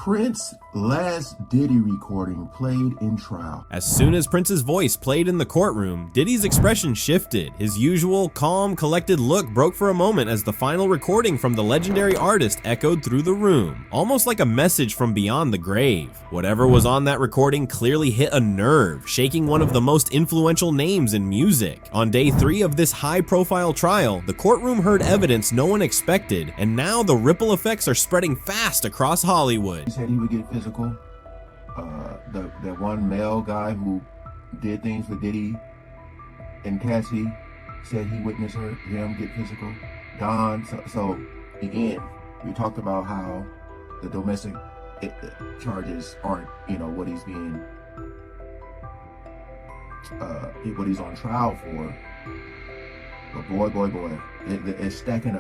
Prince's last Diddy recording played in trial. As soon as Prince's voice played in the courtroom, Diddy's expression shifted. His usual calm, collected look broke for a moment as the final recording from the legendary artist echoed through the room, almost like a message from beyond the grave. Whatever was on that recording clearly hit a nerve, shaking one of the most influential names in music. On day 3 of this high-profile trial, the courtroom heard evidence no one expected, and now the ripple effects are spreading fast across Hollywood. He said he would get physical. The one male guy who did things for Diddy and Cassie said he witnessed him get physical. Don. So again, we talked about how the domestic charges aren't, what he's being, what he's on trial for. But boy, it's stacking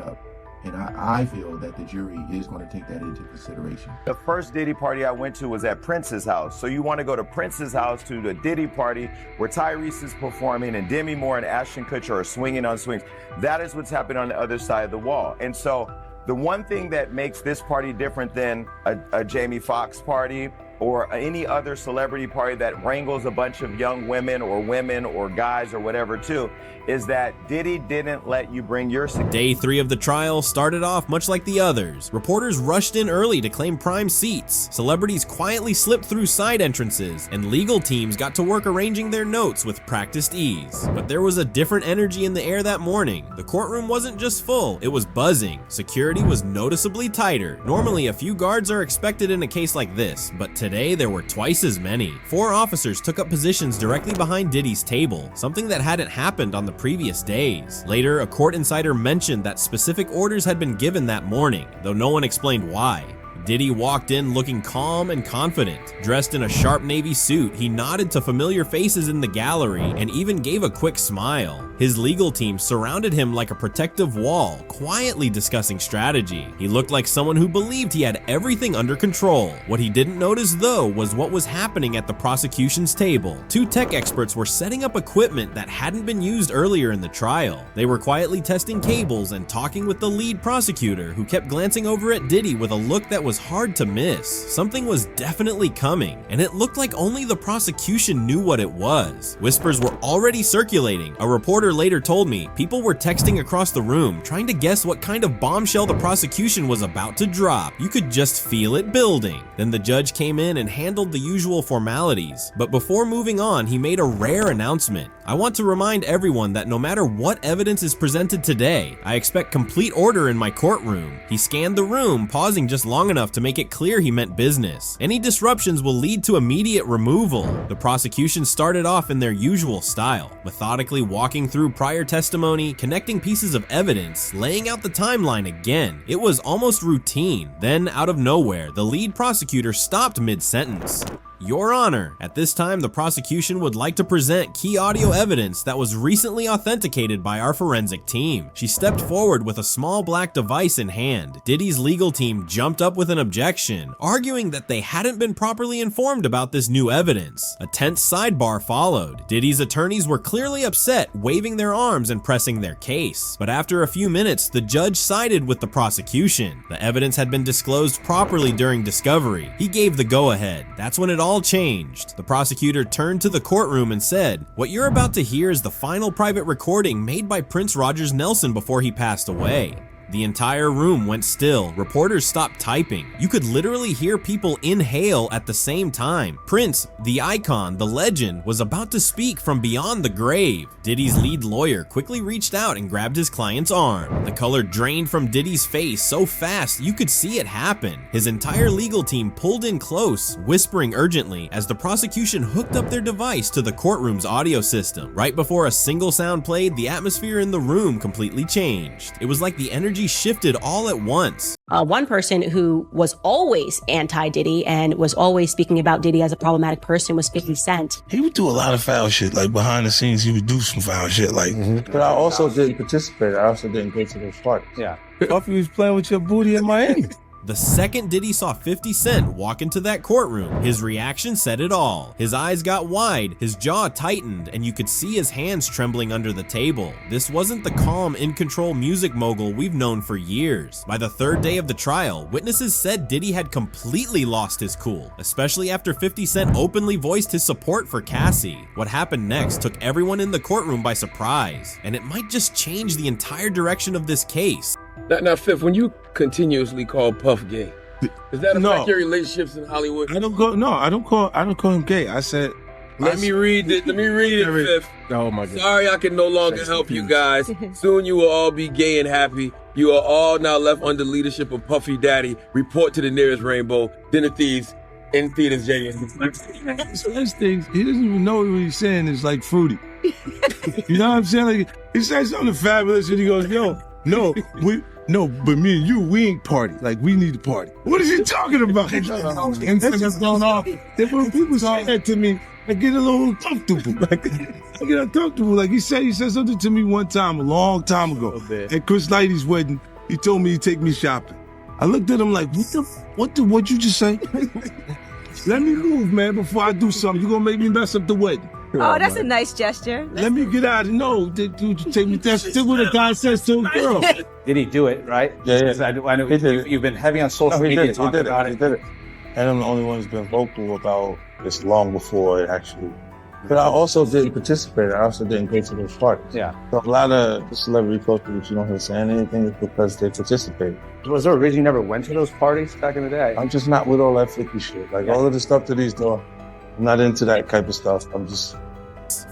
up. And I feel that the jury is going to take that into consideration. The first Diddy party I went to was at Prince's house. So you want to go to Prince's house to the Diddy party where Tyrese is performing and Demi Moore and Ashton Kutcher are swinging on swings. That is what's happening on the other side of the wall. And so the one thing that makes this party different than a Jamie Foxx party or any other celebrity party that wrangles a bunch of young women or guys or whatever too, is that Diddy didn't let you bring your... Day 3 of the trial started off much like the others. Reporters rushed in early to claim prime seats, celebrities quietly slipped through side entrances, and legal teams got to work arranging their notes with practiced ease. But there was a different energy in the air that morning. The courtroom wasn't just full, it was buzzing. Security was noticeably tighter. Normally, a few guards are expected in a case like this, but today there were twice as many. 4 officers took up positions directly behind Diddy's table, something that hadn't happened on the previous days. Later, a court insider mentioned that specific orders had been given that morning, though no one explained why. Diddy walked in looking calm and confident. Dressed in a sharp navy suit, he nodded to familiar faces in the gallery and even gave a quick smile. His legal team surrounded him like a protective wall, quietly discussing strategy. He looked like someone who believed he had everything under control. What he didn't notice, though, was what was happening at the prosecution's table. 2 tech experts were setting up equipment that hadn't been used earlier in the trial. They were quietly testing cables and talking with the lead prosecutor, who kept glancing over at Diddy with a look that was hard to miss. Something was definitely coming, and it looked like only the prosecution knew what it was. Whispers were already circulating. A reporter later told me people were texting across the room, trying to guess what kind of bombshell the prosecution was about to drop. You could just feel it building. Then the judge came in and handled the usual formalities. But before moving on, he made a rare announcement. I want to remind everyone that no matter what evidence is presented today, I expect complete order in my courtroom. He scanned the room, pausing just long enough to make it clear he meant business. Any disruptions will lead to immediate removal. The prosecution started off in their usual style, methodically walking through prior testimony, connecting pieces of evidence, laying out the timeline again. It was almost routine. Then, out of nowhere, the lead prosecutor stopped mid-sentence. Your Honor, at this time the prosecution would like to present key audio evidence that was recently authenticated by our forensic team. She stepped forward with a small black device in hand. Diddy's legal team jumped up with an objection, arguing that they hadn't been properly informed about this new evidence. A tense sidebar followed. Diddy's attorneys were clearly upset, waving their arms and pressing their case. But after a few minutes, the judge sided with the prosecution. The evidence had been disclosed properly during discovery. He gave the go-ahead. That's when it all changed. The prosecutor turned to the courtroom and said, "What you're about to hear is the final private recording made by Prince Rogers Nelson before he passed away." The entire room went still. Reporters stopped typing. You could literally hear people inhale at the same time. Prince, the icon, the legend, was about to speak from beyond the grave. Diddy's lead lawyer quickly reached out and grabbed his client's arm. The color drained from Diddy's face so fast you could see it happen. His entire legal team pulled in close, whispering urgently as the prosecution hooked up their device to the courtroom's audio system. Right before a single sound played, the atmosphere in the room completely changed. It was like the energy shifted all at once. One person who was always anti-Diddy and was always speaking about Diddy as a problematic person was 50 Cent. He would do a lot of foul shit, like behind the scenes he would do some foul shit, like. But I also didn't participate. I also didn't go to those parties. Yeah. Puffy was playing with your booty in Miami. The second Diddy saw 50 Cent walk into that courtroom, his reaction said it all. His eyes got wide, his jaw tightened, and you could see his hands trembling under the table. This wasn't the calm, in-control music mogul we've known for years. By the third day of the trial, witnesses said Diddy had completely lost his cool, especially after 50 Cent openly voiced his support for Cassie. What happened next took everyone in the courtroom by surprise, and it might just change the entire direction of this case. Now, Fifth, when you continuously call Puff gay, does that affect your relationships in Hollywood? I don't call him gay. I said, Let me read it, Fifth. Oh my God. Sorry I can no longer help you guys. Soon you will all be gay and happy. You are all now left under leadership of Puffy Daddy. Report to the nearest rainbow. Dinner thieves in theaters, JD. So that's things, he doesn't even know what he's saying is like fruity. You know what I'm saying? Like, he said something fabulous and he goes, yo, but me and you, we ain't party. Like, we need to party. What is he talking about? That's what's going on. Then when people say that to me, I get a little uncomfortable. Like, I get uncomfortable. Like, he said something to me one time, a long time ago. At Chris Lighty's wedding, he told me he'd take me shopping. I looked at him like, what'd you just say? Let me move, man, before I do something. You're gonna make me mess up the wedding. Oh, that's a nice gesture. Let me get out of no, dude, take me. That's what a guy says to a girl. Did he do it, right? Yeah. I know you've been heavy on social media talking about it. He did it. And I'm the only one who's been vocal about this long before it actually. But I also didn't participate. I also didn't go to those parties. Yeah. So a lot of the celebrity culture that you don't hear saying anything is because they participate. Was there a reason you never went to those parties back in the day? I'm just not with all that flicky shit. Like all of the stuff that he's doing, I'm not into that type of stuff. I'm just...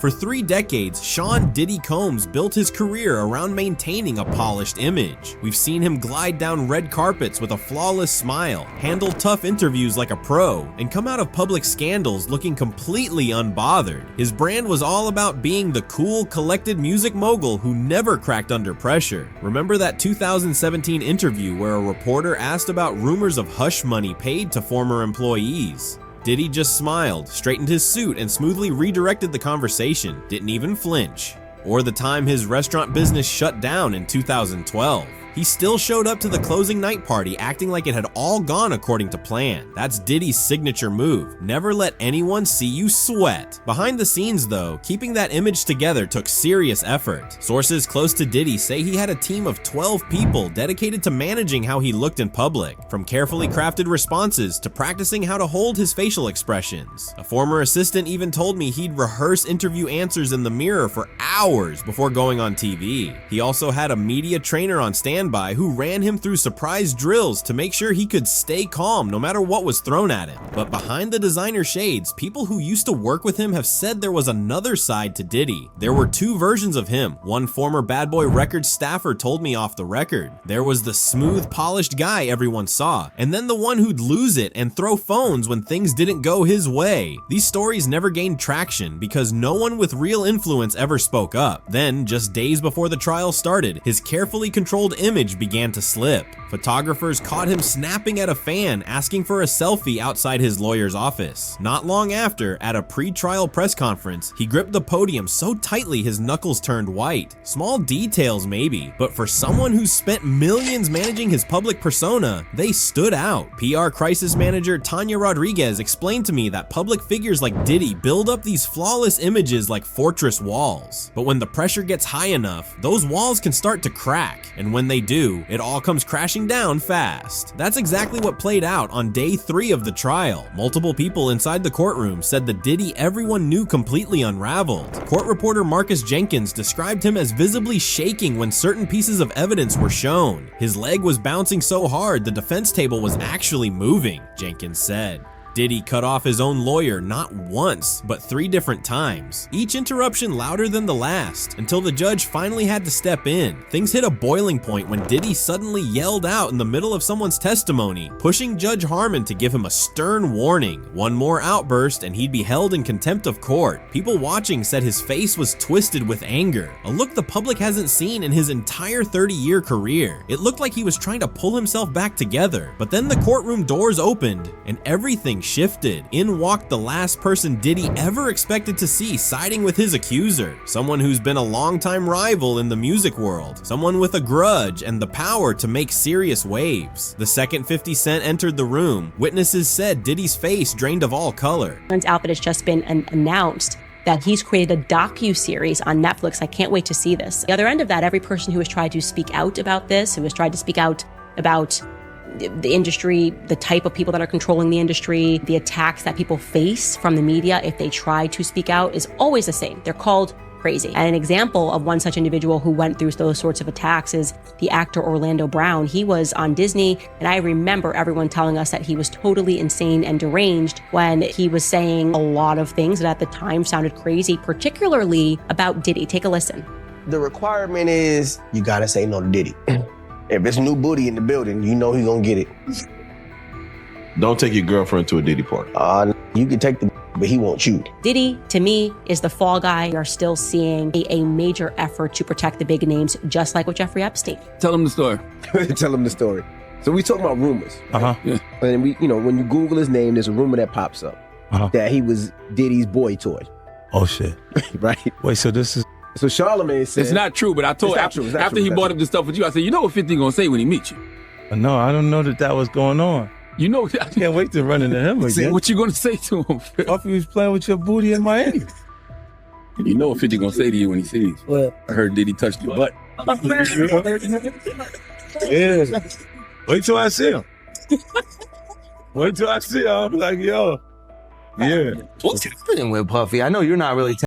For 3 decades, Sean Diddy Combs built his career around maintaining a polished image. We've seen him glide down red carpets with a flawless smile, handle tough interviews like a pro, and come out of public scandals looking completely unbothered. His brand was all about being the cool, collected music mogul who never cracked under pressure. Remember that 2017 interview where a reporter asked about rumors of hush money paid to former employees? Diddy just smiled, straightened his suit, and smoothly redirected the conversation, didn't even flinch. Or the time his restaurant business shut down in 2012. He still showed up to the closing night party acting like it had all gone according to plan. That's Diddy's signature move. Never let anyone see you sweat. Behind the scenes though, keeping that image together took serious effort. Sources close to Diddy say he had a team of 12 people dedicated to managing how he looked in public, from carefully crafted responses to practicing how to hold his facial expressions. A former assistant even told me he'd rehearse interview answers in the mirror for hours before going on TV. He also had a media trainer on standby who ran him through surprise drills to make sure he could stay calm no matter what was thrown at him. But behind the designer shades, people who used to work with him have said there was another side to Diddy. There were 2 versions of him. One former Bad Boy Records staffer told me off the record. There was the smooth, polished guy everyone saw, and then the one who'd lose it and throw phones when things didn't go his way. These stories never gained traction because no one with real influence ever spoke up. Then, just days before the trial started, his carefully controlled image began to slip. Photographers caught him snapping at a fan asking for a selfie outside his lawyer's office. Not long after, at a pre-trial press conference, he gripped the podium so tightly his knuckles turned white. Small details maybe, but for someone who's spent millions managing his public persona, they stood out. PR crisis manager Tanya Rodriguez explained to me that public figures like Diddy build up these flawless images like fortress walls. But when the pressure gets high enough, those walls can start to crack, and when they do, it all comes crashing down fast. That's exactly what played out on day 3 of the trial. Multiple people inside the courtroom said the Diddy everyone knew completely unraveled. Court reporter Marcus Jenkins described him as visibly shaking when certain pieces of evidence were shown. His leg was bouncing so hard the defense table was actually moving, Jenkins said. Diddy cut off his own lawyer not once, but 3 different times, each interruption louder than the last, until the judge finally had to step in. Things hit a boiling point when Diddy suddenly yelled out in the middle of someone's testimony, pushing Judge Harmon to give him a stern warning. One more outburst and he'd be held in contempt of court. People watching said his face was twisted with anger, a look the public hasn't seen in his entire 30-year career. It looked like he was trying to pull himself back together, but then the courtroom doors opened and everything shifted. In walked the last person Diddy ever expected to see siding with his accuser, someone who's been a longtime rival in the music world, someone with a grudge and the power to make serious waves. The second 50 Cent entered the room, witnesses said Diddy's face drained of all color. Turns out that it's just been announced that he's created a docu-series on Netflix. I can't wait to see this. The other end of that, every person who has tried to speak out about this, who has tried to speak out about the industry, the type of people that are controlling the industry, the attacks that people face from the media if they try to speak out, is always the same. They're called crazy. And an example of one such individual who went through those sorts of attacks is the actor Orlando Brown. He was on Disney, and I remember everyone telling us that he was totally insane and deranged when he was saying a lot of things that at the time sounded crazy, particularly about Diddy. Take a listen. The requirement is you gotta say no to Diddy. If it's new booty in the building, you know he's gonna get it. Don't take your girlfriend to a Diddy party. You can take the, but he won't you. Diddy, to me, is the fall guy. We are still seeing a major effort to protect the big names, just like with Jeffrey Epstein. Tell him the story. Tell him the story. So we talking about rumors. Yeah. And we, when you Google his name, there's a rumor that pops up that he was Diddy's boy toy. Oh shit. Right? Wait, so this is... So Charlamagne said... It's not true, but I told after he brought up this stuff with you, I said, you know what 50 gonna say when he meets you? No, I don't know that was going on. You know, I can't wait to run into him again. What you gonna say to him? Puffy was playing with your booty in Miami. You know what 50 gonna say to you when he sees you. What? I heard Diddy touch the butt. Yeah. Wait till I see him. Wait till I see him. I'm like, yo. Yeah. What's happening with Puffy? I know you're not really